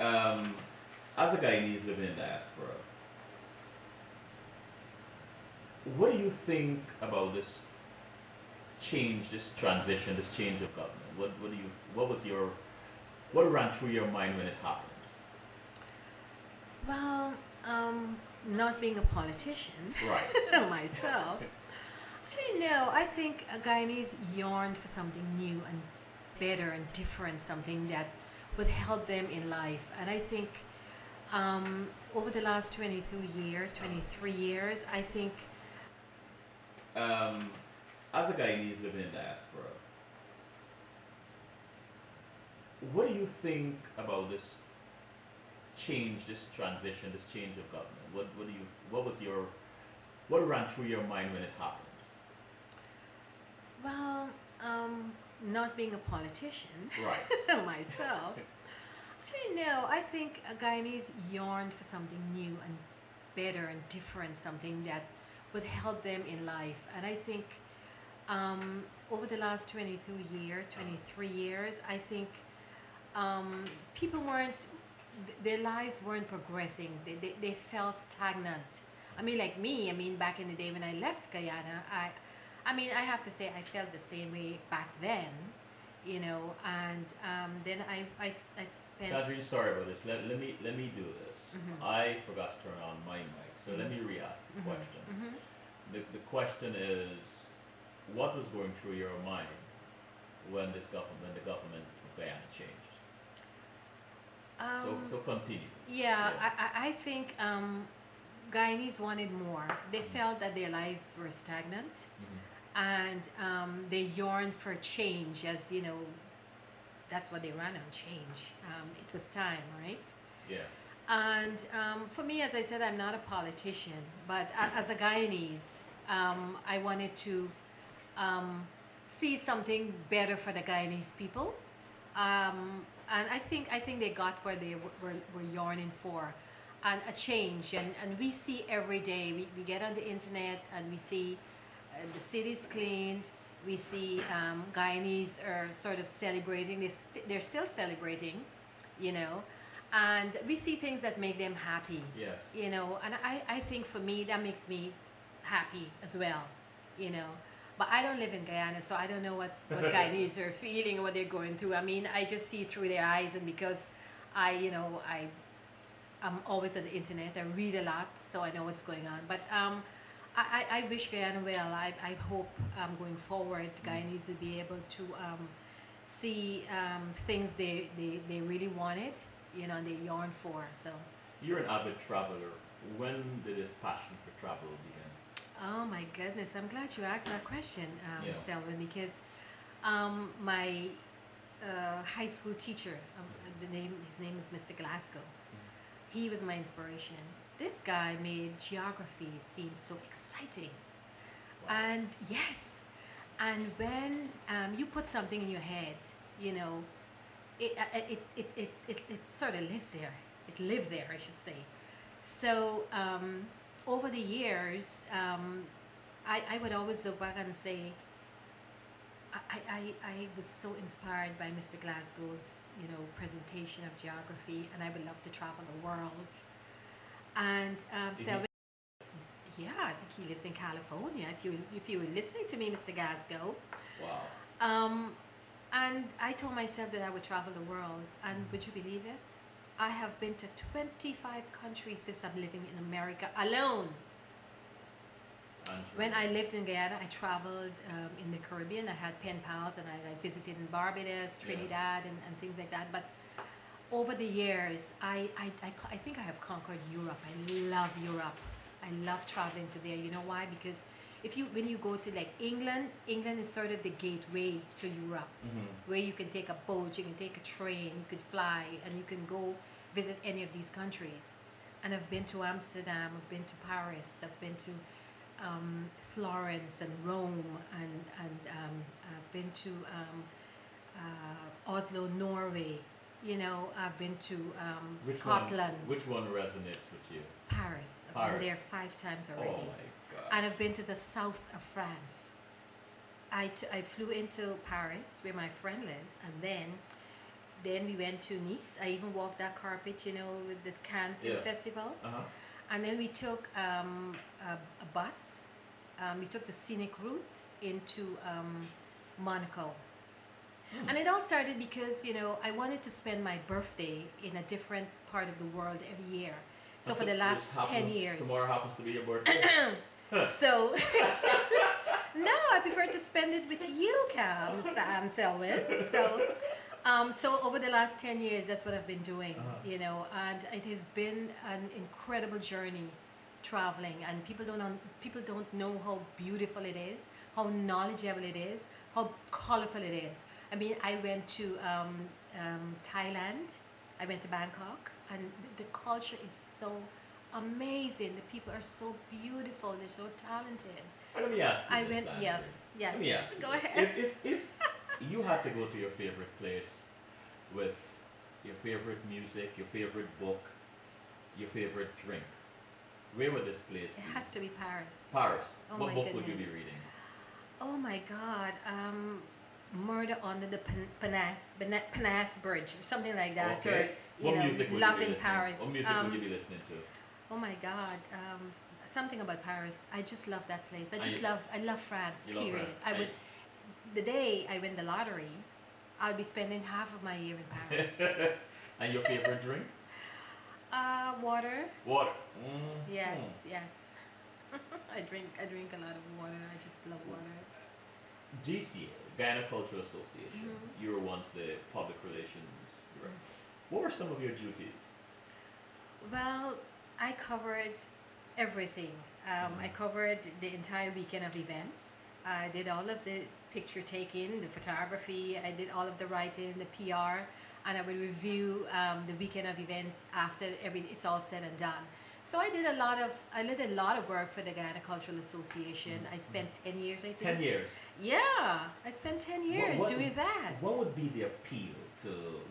Um, as a Guyanese living in diaspora, what do you think about this change, this transition, this change of government? What ran through your mind when it happened? Well, not being a politician Right. myself, I don't know. I think Guyanese yearn for something new and better and different, something that would help them in life. And I think over the last 22 years, 23 years, I think Um, as a Guyanese living in diaspora, what do you think about this change, this transition, this change of government? What ran through your mind when it happened? well, not being a politician Right. myself, I don't know. I think Guyanese yearn for something new and better and different, something that would help them in life. And I think over the last 22 years, 23 years, I think people weren't, their lives weren't progressing. They felt stagnant. I mean, like me, I mean, back in the day when I left Guyana, I mean, I have to say I felt the same way back then, you know, and then I spent. Tangerine, sorry about this. Let me do this. Mhm. I forgot to turn on my mic, so let me re-ask the Mhm. question. Mhm. The question is, what was going through your mind when the government of Guyana changed? So continue. Yeah, Yeah. I think Guyanese wanted more. They felt that their lives were stagnant, Mhm. and they yearned for change. As you know, that's what they ran on, change. It was time, right? Yes. And for me, as I said, I'm not a politician, but as a Guyanese, I wanted to see something better for the Guyanese people. And I think they got where they were yearning for, and a change. And we see every day. We get on the internet and we see the city's cleaned. We see Guyanese are sort of celebrating. They're still celebrating, you know, and we see things that make them happy, Yes. you know. And I think for me that makes me happy as well, you know. But I don't live in Guyana, so I don't know what Guyanese are feeling or what they're going through. I mean, I just see through their eyes, and because I'm always on the internet, I read a lot, so I know what's going on. But I wish Guyana well. I hope going forward, Guyanese will be able to see things they really wanted, you know, and they yearn for. So. You're an avid traveler. When did this passion for travel begin? Oh my goodness, I'm glad you asked that question, Yeah. Selwyn, because my high school teacher, his name is Mr. Glasgow. He was my inspiration. This guy made geography seem so exciting. Wow. And yes, and when you put something in your head, you know, it sort of lives there. It lived there, I should say. So over the years, I would always look back and say, I was so inspired by Mr. Glasgow's, you know, presentation of geography, and I would love to travel the world. And Is so, he- yeah, I think he lives in California. If you were listening to me, Mr. Glasgow, Wow. and I told myself that I would travel the world, and would you believe it? I have been to 25 countries since I'm living in America alone. And When I lived in Guyana, I traveled in the Caribbean. I had pen pals, and I visited in Barbados, Trinidad, and things like that. But over the years, I think I have conquered Europe. I love Europe. I love traveling to there. You know why? Because when you go to like England is sort of the gateway to Europe, Mhm. where you can take a boat, you can take a train, you could fly, and you can go visit any of these countries. And I've been to Amsterdam, I've been to Paris, I've been to Florence and Rome, and I've been to Oslo, Norway. You know, I've been to Scotland, Which one resonates with you? Paris. I've Paris. been there 5 times Oh already. my God. And I've been to the south of France. I flew into Paris where my friend lives, and then then we went to Nice. I even walked that carpet, with the Cannes Film Yeah. Festival. Uh-huh. And then we took a bus. We took the scenic route into Monaco. And it all started because, I wanted to spend my birthday in a different part of the world every year. So for the last 10 years. Tomorrow happens to be your birthday. So, no, I prefer to spend it with you, Sam Selwyn. So over the last 10 years, that's what I've been doing, and it has been an incredible journey traveling, and people don't know how beautiful it is, how knowledgeable it is, how colorful it is. I mean, I went to Thailand, I went to Bangkok, and the culture is so amazing. The people are so beautiful, they're so talented. Let me ask you I this, went, Landry. yes, Let me ask you go this. ahead. If you had to go to your favorite place with your favorite music, your favorite book, your favorite drink, where would this place be? It has to be Paris. Paris. Oh What my book would you be goodness. reading? Oh my God. Murder under the Panas Bridge, or something like that. Okay. Or, What music would Love you be in listening? Paris. What music would you be listening to? Oh my God. Something about Paris. I just love that place. I love France, You love period. France. The day I win the lottery, I'll be spending half of my year in Paris. And your favorite drink? Water. Water. Yes. I drink a lot of water. I just love water. GCA, Guyana Cultural Association. You were once the public relations director. What were some of your duties? Well, I covered everything. I covered the entire weekend of events. I did all of the picture taking, the photography. I did all of the writing, the PR, and I would review the weekend of events after it's all said and done. So I did a lot of work for the Guyana Cultural Association. I spent 10 years, I think. 10 years. Yeah, I spent 10 years doing that. What would be the appeal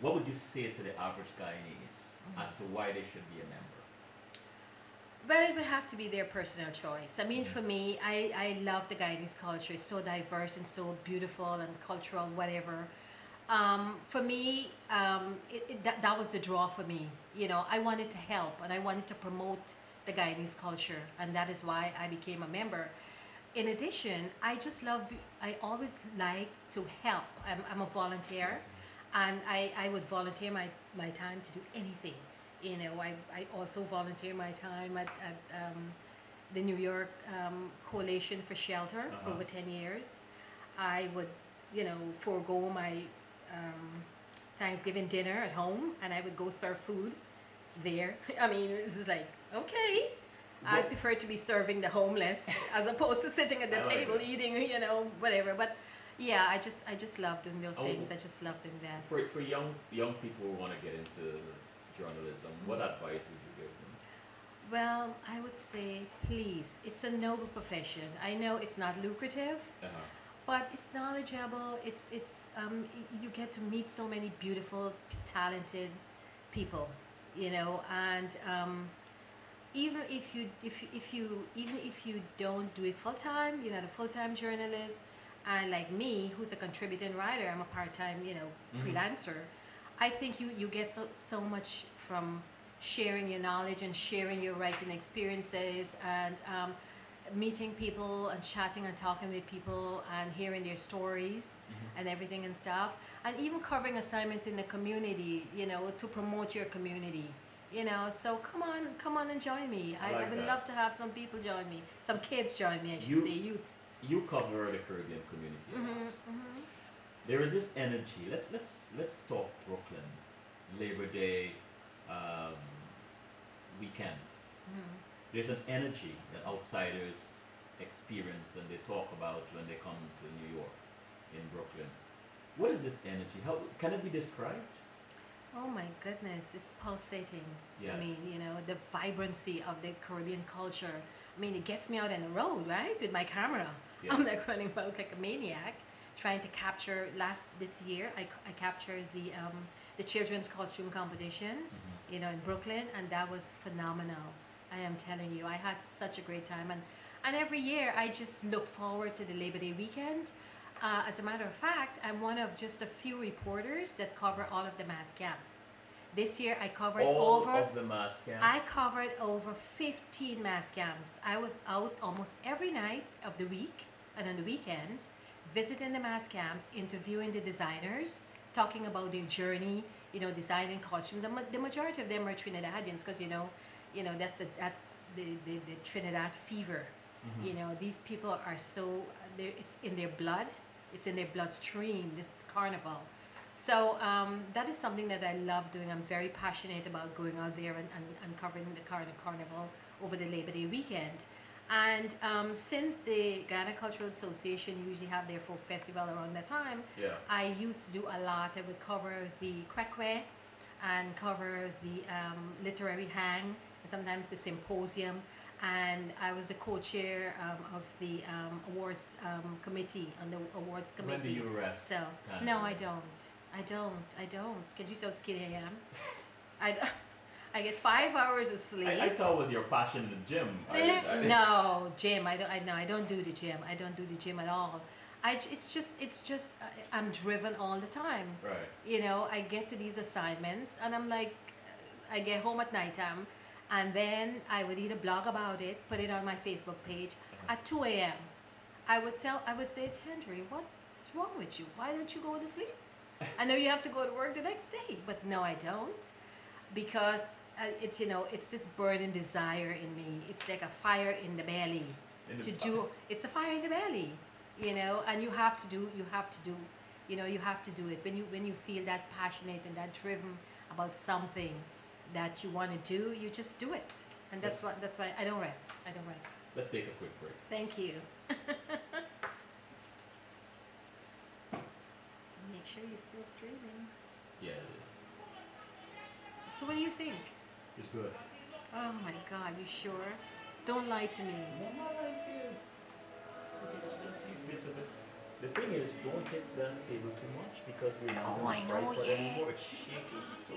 what would you say to the average Guyanese as to why they should be a member? Well, it would have to be their personal choice. I mean, for me, I love the Guyanese culture. It's so diverse and so beautiful and cultural, whatever. For me, that was the draw for me. I wanted to help and I wanted to promote the Guyanese culture, and that is why I became a member. In addition, I always like to help. I'm a volunteer, and I would volunteer my time to do anything. I also volunteer my time at the New York Coalition for Shelter for over 10 years. I would, forego my Thanksgiving dinner at home, and I would go serve food there. I mean, it was just like, okay. I prefer to be serving the homeless as opposed to sitting at the table eating, whatever. But yeah, I just love doing those things. I just love doing that. For young people who want to get into journalism, what advice would you give them? Well, I would say, please, it's a noble profession. I know it's not lucrative, but it's knowledgeable. It's you get to meet so many beautiful, talented people, and even if you don't do it full time, you're not a full time journalist, and like me, who's a contributing writer, I'm a part time, freelancer. I think you get so much from sharing your knowledge and sharing your writing experiences and meeting people and chatting and talking with people and hearing their stories and everything and stuff, and even covering assignments in the community, to promote your community. So come on and join me. I would love to have some people join me, some kids join me, I should say, youth. You cover the Caribbean community. There is this energy. Let's talk Brooklyn, Labor Day weekend. There's an energy that outsiders experience and they talk about when they come to New York, in Brooklyn. What is this energy? How can it be described? Oh my goodness, it's pulsating. Yes. I mean, the vibrancy of the Caribbean culture. I mean, it gets me out on the road, right, with my camera. Yeah. I'm like running about like a maniac, trying to capture. This year, I captured the children's costume competition, in Brooklyn, and that was phenomenal. I am telling you, I had such a great time, and every year I just look forward to the Labor Day weekend. As a matter of fact, I'm one of just a few reporters that cover all of the mass camps. This year, All of the mass camps. I covered over 15 mass camps. I was out almost every night of the week and on the weekend, visiting the mass camps, interviewing the designers, talking about their journey, designing costumes. The majority of them are Trinidadians because that's the Trinidad fever. These people are so it's in their blood, it's in their bloodstream. This carnival. So that is something that I love doing. I'm very passionate about going out there and covering the carnival over the Labor Day weekend. And since the Ghana Cultural Association usually have their folk festival around that time, Yeah. I used to do a lot. I would cover the kwekwe and cover the literary hang and sometimes the symposium. And I was the co-chair of the awards committee, on the awards committee. When do you rest? So, no, I don't. I don't. Can you see how skinny I am? I get 5 hours of sleep. I thought it was your passion in the gym. No, gym. I don't do the gym. I don't do the gym at all. It's just I'm driven all the time. Right. I get to these assignments and I'm like, I get home at nighttime, and then I would either blog about it, put it on my Facebook page at 2 a.m. I would say, Tangerine, what's wrong with you? Why don't you go to sleep? I know you have to go to work the next day, but no, I don't, because it's this burning desire in me. It's like a fire in the belly It's a fire in the belly, and you have to do it when you feel that passionate and that driven about something that you want to do. You just do it, and that's why I don't rest. Let's take a quick break. Thank you. Make sure you're still streaming. Yeah, it is. So what do you think? It's good. Oh my God, you sure? Don't lie to me. No, I'm not lying to you. You can still see bits of it. The thing is, don't hit the table too much because we're not Oh, going I to fry know, for it anymore. yes. It's shaking. So,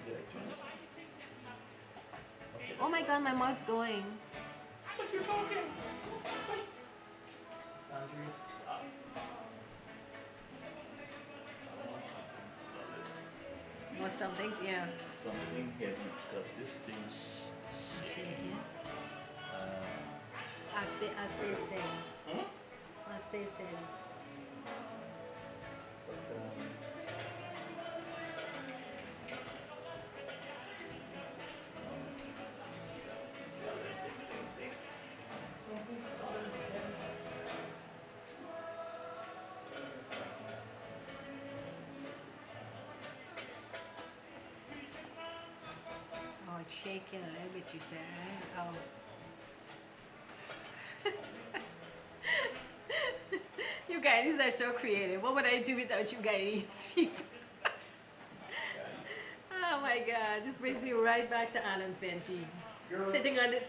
the electronics. Okay, Oh my God, my mouth's going. But you're talking. Andrew, stop. Or something, yeah. Something heavy because this thing shaking. I'll stay steady. Hmm? I'll stay steady. Oh, it's shaking a little bit, you said, right? Oh. You guys are so creative. What would I do without you guys, people? Oh my God, this brings me right back to Alan Fenty. Sitting on the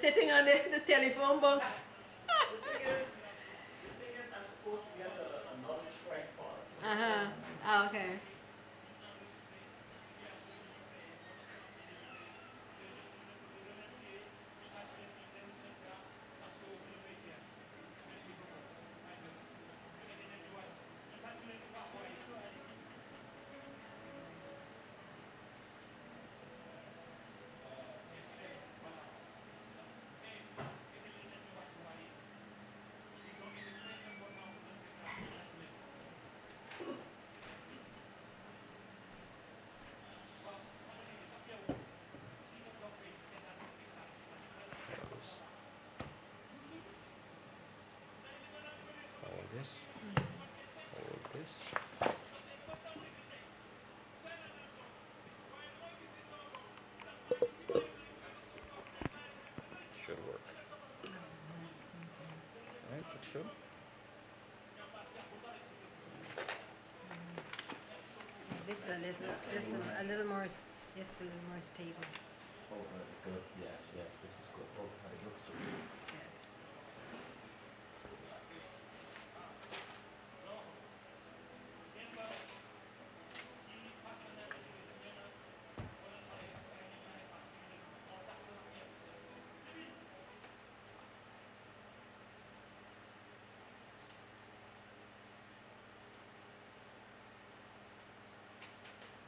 telephone box. The thing is, I'm supposed to get a knowledge track part. Oh, okay. All this. Should work. Right, it should. This is a little more stable. Oh, good. Yes, this is good. Oh, it looks good. Good.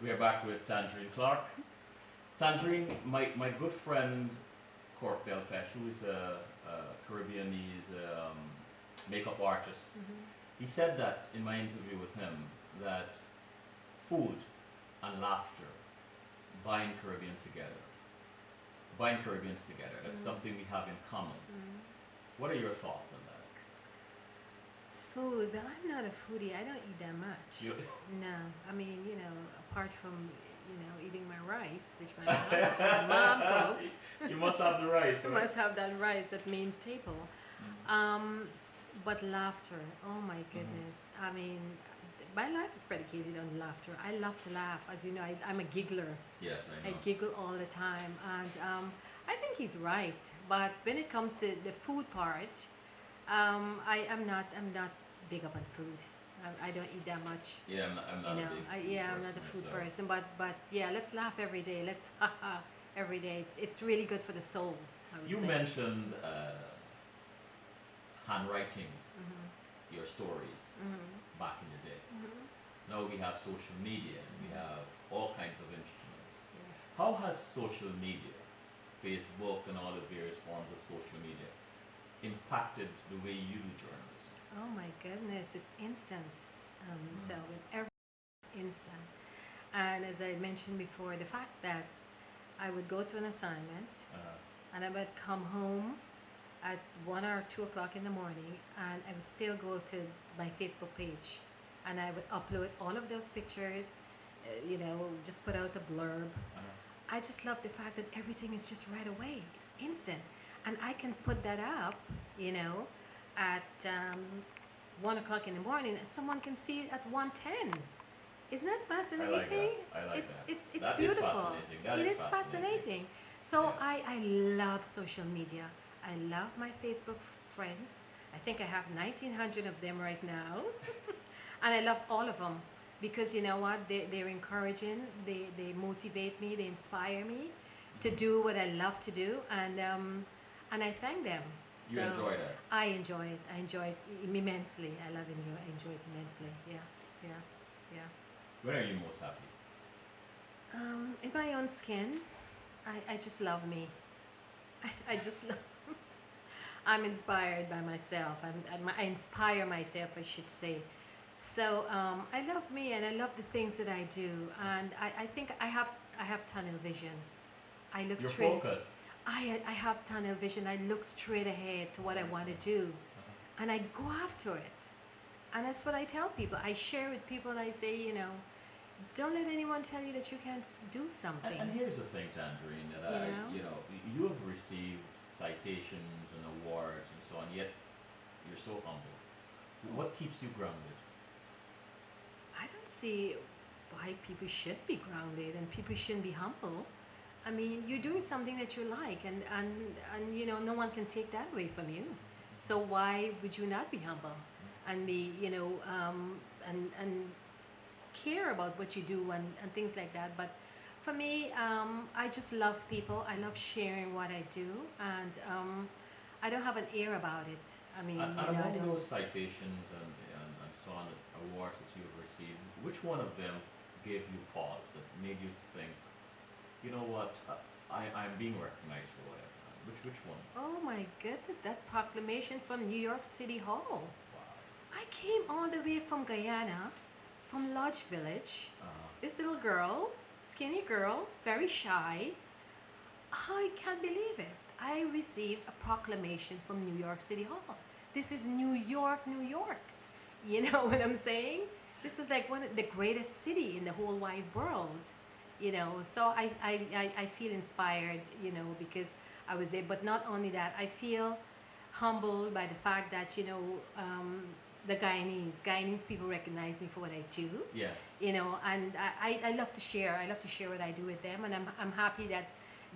We are back with Tangerine Clarke. Tangerine, my good friend Cork Delpesh, who is a Caribbeanese makeup artist, he said that in my interview with him that food and laughter bind Caribbeans together. That's something we have in common. What are your thoughts on that? Food, well, I'm not a foodie. I don't eat that much. You, No, I mean, apart from, eating my rice, which my mom cooks. you must have the rice, You right? must have that rice. That means staple. But laughter, oh my goodness. I mean, my life is predicated on laughter. I love to laugh. As you know, I'm a giggler. Yes, I I know. giggle all the time. And I think he's right. But when it comes to the food part, I'm not big up on food. I don't eat that much. Yeah, I'm not a big food I'm not a food myself. person. But yeah, let's laugh every day. Let's every day. It's really good for the soul, I would You say. mentioned handwriting Mhm, your stories mhm, back in the day. mhm. Now we have social media and we have all kinds of instruments. Yes. How has social media, Facebook and all the various forms of social media, impacted the way you do journalism? Oh my goodness, it's instant, Selwyn. Every instant. And as I mentioned before, the fact that I would go to an assignment and I would come home at 1 or 2 o'clock in the morning and I would still go to my Facebook page and I would upload all of those pictures, just put out a blurb. I just love the fact that everything is just right away. It's instant. And I can put that up, at 1 o'clock in the morning and someone can see it at 1:10. Isn't that fascinating? I like it's that. it's it's That is beautiful. fascinating. That It is is fascinating. So Yeah. I love social media. I love my Facebook friends. I think I have 1,900 of them right now. And I love all of them because you know what? They're encouraging, they motivate me, they inspire me to do what I love to do, and I thank them. You So enjoy that? I enjoy it. I enjoy it immensely. I enjoy it immensely. Yeah. Where are you most happy? In my own skin, I just love me. I just love. I'm inspired by myself. I inspire myself, I should say. So I love me and I love the things that I do, and I think I have tunnel vision. I look You're straight. focused. I have tunnel vision. I look straight ahead to what I want to do, and I go after it. And that's what I tell people. I share with people, and I say, don't let anyone tell you that you can't do something. And here's the thing, Tangerine, that you have received citations and awards and so on, yet you're so humble. What keeps you grounded? I don't see why people should be grounded and people shouldn't be humble. I mean, you're doing something that you like, and no one can take that away from you. So why would you not be humble and be, and care about what you do and things like that? But for me, I just love people. I love sharing what I do, and I don't have an ear about it. I mean, And I among don't. those citations and so on, awards that you have received, which one of them gave you pause, that made you think, you know what, I'm being recognized for what I've done? Which one? Oh my goodness, that proclamation from New York City Hall. Wow. I came all the way from Guyana, from Lodge Village. This little girl, skinny girl, very shy. I can't believe it. I received a proclamation from New York City Hall. This is New York, New York. You know what I'm saying? This is like one of the greatest city in the whole wide world. So I feel inspired, because I was there. But not only that, I feel humbled by the fact that, the Guyanese people recognize me for what I do. Yes. And I love to share. I love to share what I do with them, and I'm happy that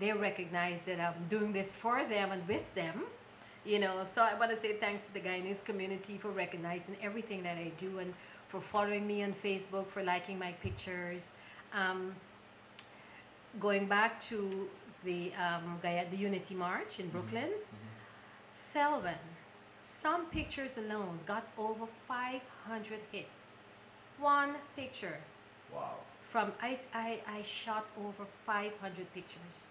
they recognize that I'm doing this for them and with them. So I want to say thanks to the Guyanese community for recognizing everything that I do and for following me on Facebook, for liking my pictures. Going back to the Unity March in Brooklyn, Selwyn, some pictures alone got over 500 hits. One picture, Wow. from I shot over 500 pictures,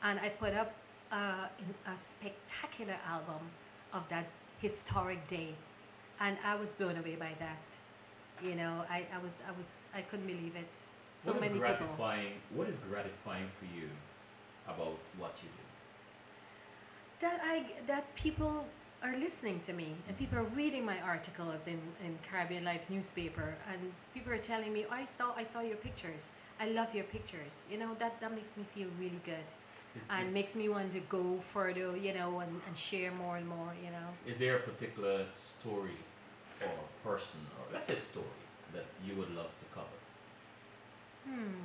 and I put up in a spectacular album of that historic day, and I was blown away by that. You know, I couldn't believe it. So What is many people. gratifying? What is gratifying for you about what you do? That people are listening to me and people are reading my articles in Caribbean Life newspaper, and people are telling me, I saw your pictures. I love your pictures. You know, that makes me feel really good, and makes me want to go further, you know, and share more and more, you know. Is there a particular story or person, or let's say story, that you would love to cover?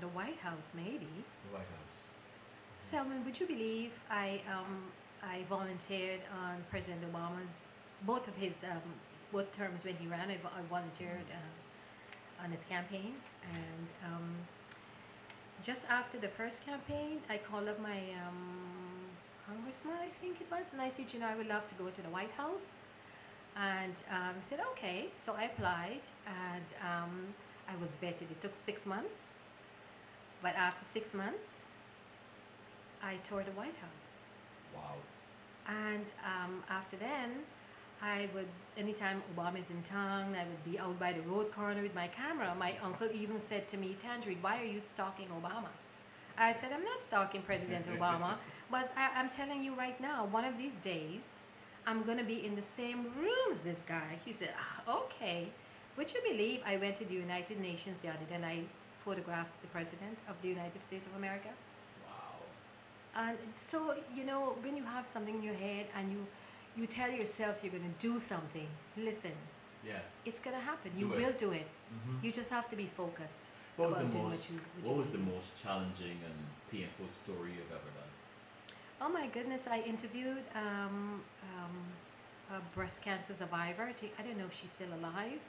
The White House, maybe. The White House. Selman, would you believe I volunteered on President Obama's both of his both terms when he ran. I volunteered on his campaigns, and just after the first campaign, I called up my congressman, I think it was, and I said, you know, I would love to go to the White House, and said okay. So I applied, and I was vetted. It took 6 months, but after 6 months, I toured the White House. Wow. And after then, I would, anytime Obama is in town, I would be out by the road corner with my camera. My uncle even said to me, Tangerine, why are you stalking Obama? I said, I'm not stalking President Obama, but I'm telling you right now, one of these days, I'm going to be in the same room as this guy. He said, okay. Would you believe I went to the United Nations the other day and I photographed the President of the United States of America? And so, you know, when you have something in your head and you tell yourself you're going to do something, listen. Yes. It's going to happen. You Do it. will do it. Mm-hmm. You just have to be focused. What was about the doing most? what What you was the do. most challenging and painful story you've ever done? Oh my goodness, I interviewed a breast cancer survivor. I don't know if she's still alive.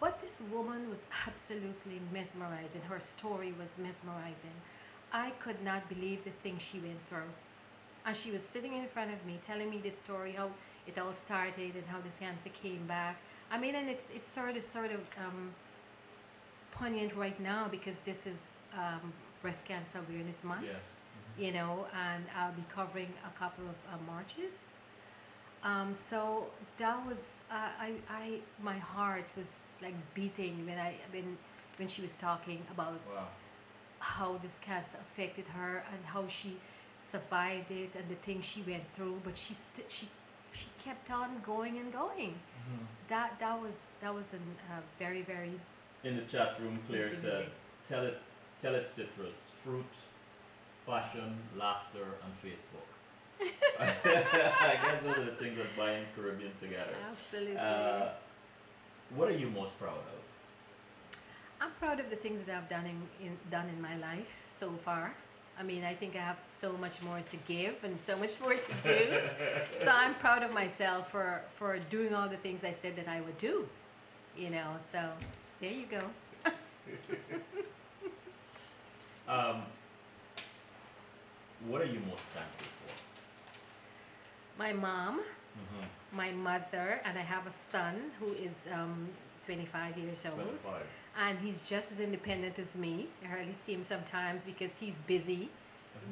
But this woman was absolutely mesmerizing. Her story was mesmerizing. I could not believe the things she went through. And she was sitting in front of me telling me this story, how it all started and how this cancer came back. I mean, and it's sort of poignant right now because this is Breast Cancer Awareness Month. Yes. You know, and I'll be covering a couple of marches. So that was my heart was like beating when she was talking about Wow. how this cancer affected her and how she survived it and the things she went through. But she kept on going and going. Mm-hmm. That was a very, very In the chat room, Claire said, insignificant. tell it citrus, fruit, fashion, laughter, and Facebook. I guess those are the things that bind Caribbean together. Absolutely. What are you most proud of? I'm proud of the things that I've done in my life so far. I mean, I think I have so much more to give and so much more to do. So I'm proud of myself for doing all the things I said that I would do. You know, so there you go. What are you most thankful for? My mom, Mm-hmm. my mother, and I have a son who is 25 years old. 25. And he's just as independent as me. I hardly see him sometimes because he's busy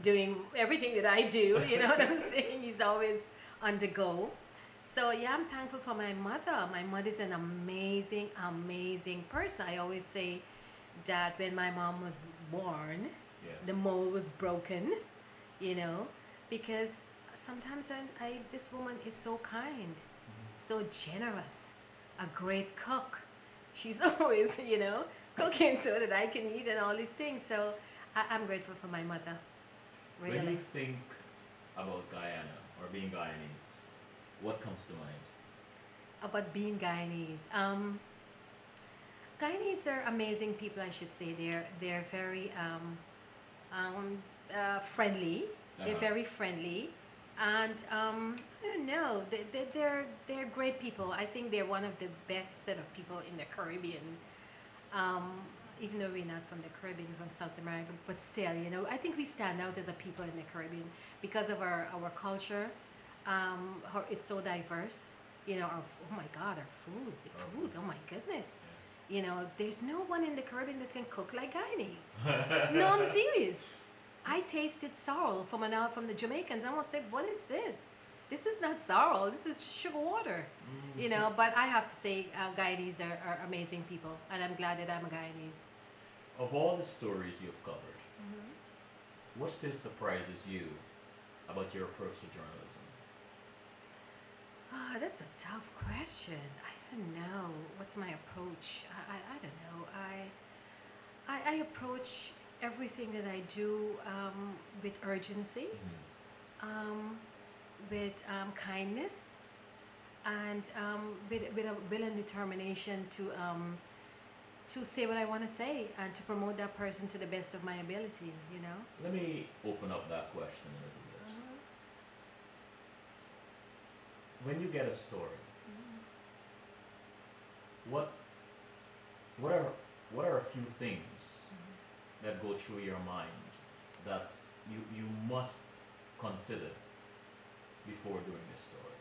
doing everything that I do. You know what I'm saying? He's always on the go. So yeah, I'm thankful for my mother. My mother's an amazing, amazing person. I always say that when my mom was born, Yes. the mold was broken, you know, because sometimes this woman is so kind, so generous, a great cook. She's always, you know, cooking so that I can eat and all these things. So I'm grateful for my mother. Really. When you think about Guyana or being Guyanese, what comes to mind? About being Guyanese. Guyanese are amazing people, I should say. They're very friendly. They're Uh-huh. very friendly, and I don't know. They're great people. I think they're one of the best set of people in the Caribbean. Even though we're not from the Caribbean, from South America, but still, you know, I think we stand out as a people in the Caribbean because of our culture. It's so diverse. You know, oh my God, our foods, the foods. Oh my goodness. You know, there's no one in the Caribbean that can cook like Guyanese. No, I'm serious. I tasted sorrel from the Jamaicans. I almost said, "What is this? This is not sorrel. This is sugar water." You know, but I have to say, Guyanese are amazing people, and I'm glad that I'm a Guyanese. Of all the stories you've covered, what still surprises you about your approach to journalism? Oh, that's a tough question. I don't know. What's my approach? I don't know. I approach everything that I do with urgency, with kindness, and with a will and determination to say what I want to say and to promote that person to the best of my ability, you know? Let me open up that question a little bit. When you get a story, what are a few things that go through your mind that you must consider before doing this story?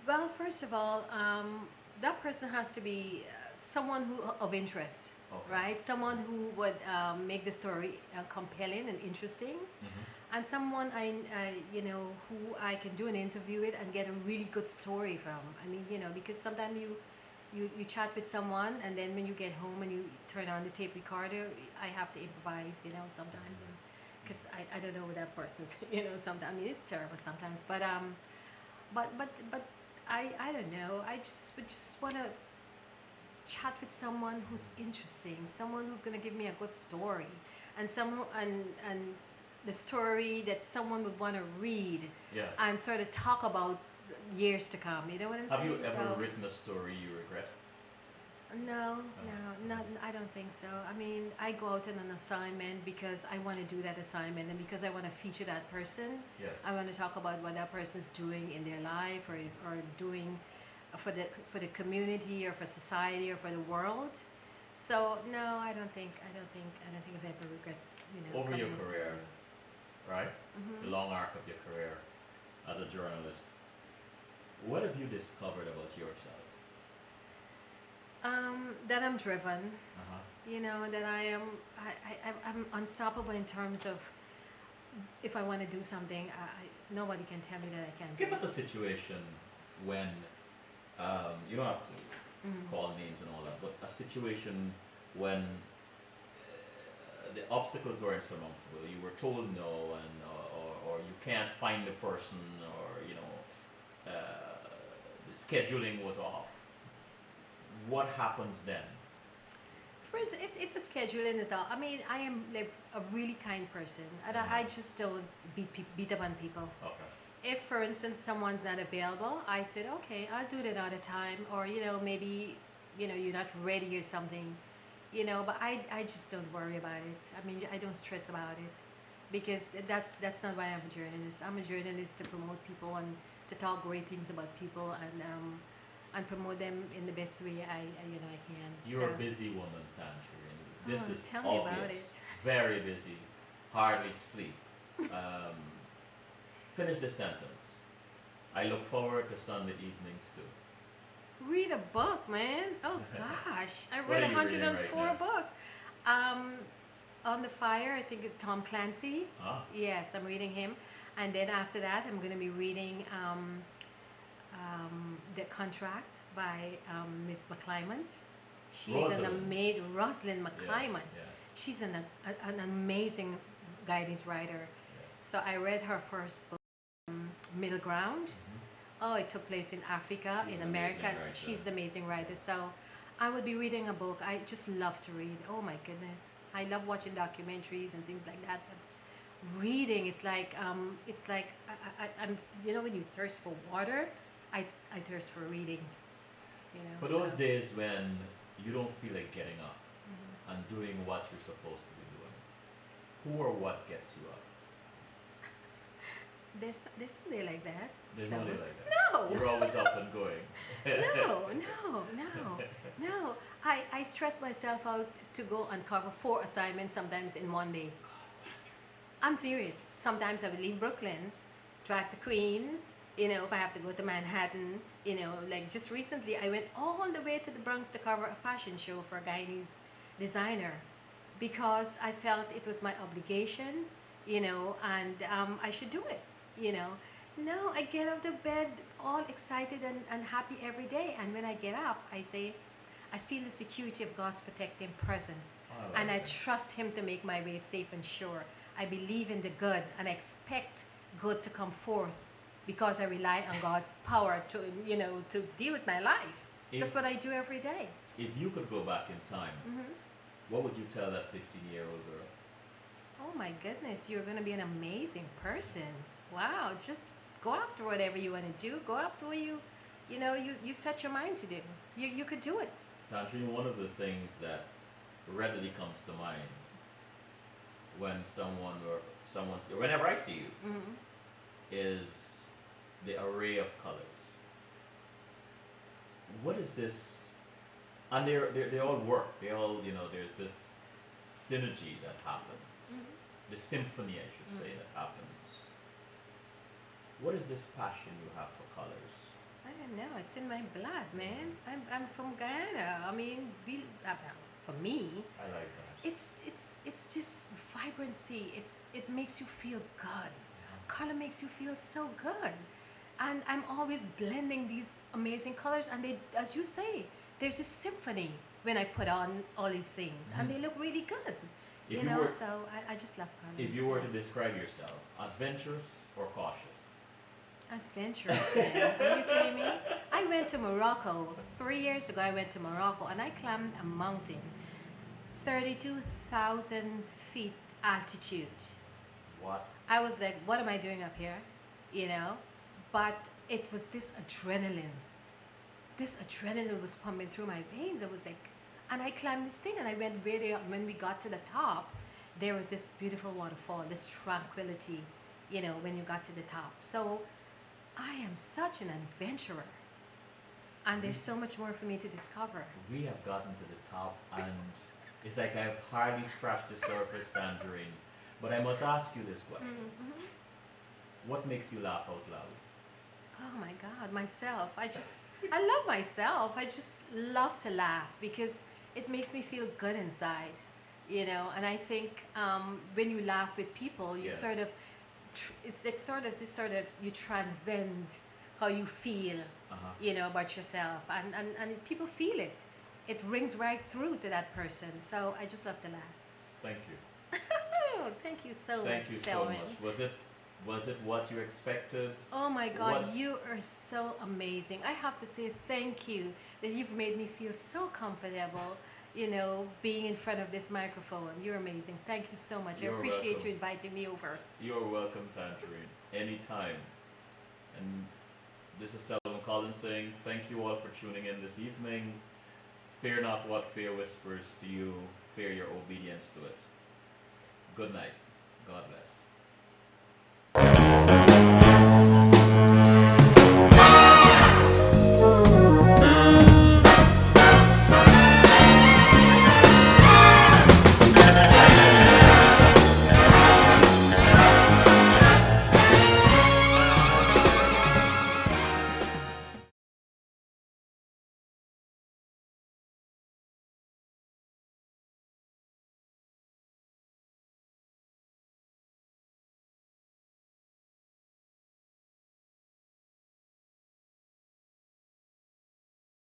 Well, first of all, that person has to be someone who of interest, Okay. right? Someone who would make the story compelling and interesting, and someone you know, who I can do an interview with and get a really good story from. I mean, you know, because sometimes you chat with someone and then when you get home and you turn on the tape recorder, I have to improvise, you know, sometimes, and because I don't know what that person's, you know, sometimes. I mean, it's terrible sometimes, but I don't know. I just would just want to chat with someone who's interesting, someone who's gonna give me a good story, and and the story that someone would want to read Yeah. and sort of talk about years to come. You know what I'm Have saying? you ever So, written a story you regret? no, not. I don't think so. I mean, I go out on an assignment because I want to do that assignment and because I want to feature that person. Yes. I want to talk about what that person's doing in their life or doing for the community or for society or for the world. So no, I don't think I've ever regret, you know, Over your covering a career, story. right? The long arc of your career as a journalist, what have you discovered about yourself? That I'm driven. Uh-huh. You know, that I'm unstoppable in terms of if I want to do something, nobody can tell me that I can't. Give do us it. a situation when you don't have to call names and all that, but a situation when the obstacles were insurmountable. You were told no, and or you can't find the person, or you know, the scheduling was off. What happens then? For instance, if the scheduling is out, I mean, I am like a really kind person, and I just don't beat up on people. Okay. If, for instance, someone's not available, I said, okay, I'll do it another time, or you know, maybe you know you're not ready or something, you know. But I just don't worry about it. I mean, I don't stress about it because that's not why I'm a journalist. I'm a journalist to promote people and to talk great things about people and promote them in the best way I can. You're So- a busy woman, Tangerine. This Oh, is tell me about obvious. it. Very busy. Hardly sleep. Finish the sentence. I look forward to Sunday evenings too. Read a book, man. Oh gosh, I What read are you reading 104 right now? books. On the Fire, I think Tom Clancy. Ah, Yes, I'm reading him, and then after that, I'm going to be reading The Contract by Miss McClymont. She's Rosalind. an amazing Rosalind yes, McClymont. yes, She's an amazing guidance writer. yes. So I read her first book, Middle Ground. Oh, it took place in Africa, She's in an America. amazing writer. She's an amazing writer. So I would be reading a book. I just love to read. Oh my goodness. I love watching documentaries and things like that. But reading, it's like I'm, you know, when you thirst for water, I thirst for reading. You know. For so- those days when you don't feel like getting up and doing what you're supposed to be doing, who or what gets you up? There's no day like that. There's So- no day like that. No. You're always up and going. No. I stress myself out to go and cover 4 assignments sometimes in one day. I'm serious. Sometimes I would leave Brooklyn, drive to Queens, You know, if I have to go to Manhattan, you know, like just recently I went all the way to the Bronx to cover a fashion show for a Guyanese designer because I felt it was my obligation, you know, and I should do it, you know. No, I get out of bed all excited and happy every day. And when I get up, I say, I feel the security of God's protecting presence. I like And I that. trust Him to make my way safe and sure. I believe in the good and I expect good to come forth because I rely on God's power to, you know, to deal with my life. That's If, what I do every day. if you could go back in time, what would you tell that 15-year-old girl? Oh my goodness, you're going to be an amazing person. Wow, just go after whatever you want to do. Go after what you know, you set your mind to do. You could do it. Tangerine, one of the things that readily comes to mind when whenever I see you, Mm-hmm. is the array of colors. What is this? And they all work. They all, you know, there's this synergy that happens. The symphony, I should say, that happens. What is this passion you have for colors? I don't know. It's in my blood, man. I'm from Guyana. I mean, for me, I like that. it's just vibrancy. It makes you feel good. Color makes you feel so good, and I'm always blending these amazing colors. And they, as you say, there's a symphony when I put on all these things, and they look really good. If You you know, were- so I just love colors. If you were to describe yourself, adventurous or cautious? Adventurous, man. Are you kidding me? I went to Morocco 3 years ago. I went to Morocco and I climbed a mountain, 32,000 feet altitude. What? I was like, what am I doing up here? You know? But it was this adrenaline. This adrenaline was pumping through my veins. I was like, and I climbed this thing and I went really up. When we got to the top, there was this beautiful waterfall, this tranquility, you know, when you got to the top. So I am such an adventurer. And there's so much more for me to discover. We have gotten to the top and it's like I've hardly scratched the surface, Tangerine. But I must ask you this question. What makes you laugh out loud? Oh my God, myself. I love myself. I just love to laugh because it makes me feel good inside, you know. And I think when you laugh with people, you Yes. sort of, it's like sort of, you transcend how you feel, you know, about yourself. And people feel it. It rings right through to that person. So I just love to laugh. Thank you. Oh, thank you so Thank much, you so Selwyn. much. Was it what you expected? Oh my God, What- you are so amazing. I have to say thank you that you've made me feel so comfortable, you know, being in front of this microphone. You're amazing. Thank you so much. You're I appreciate welcome. you inviting me over. You're welcome, Tangerine. Anytime. And this is Selwyn Collins saying thank you all for tuning in this evening. Fear not what fear whispers to you. Fear your obedience to it. Good night. God bless.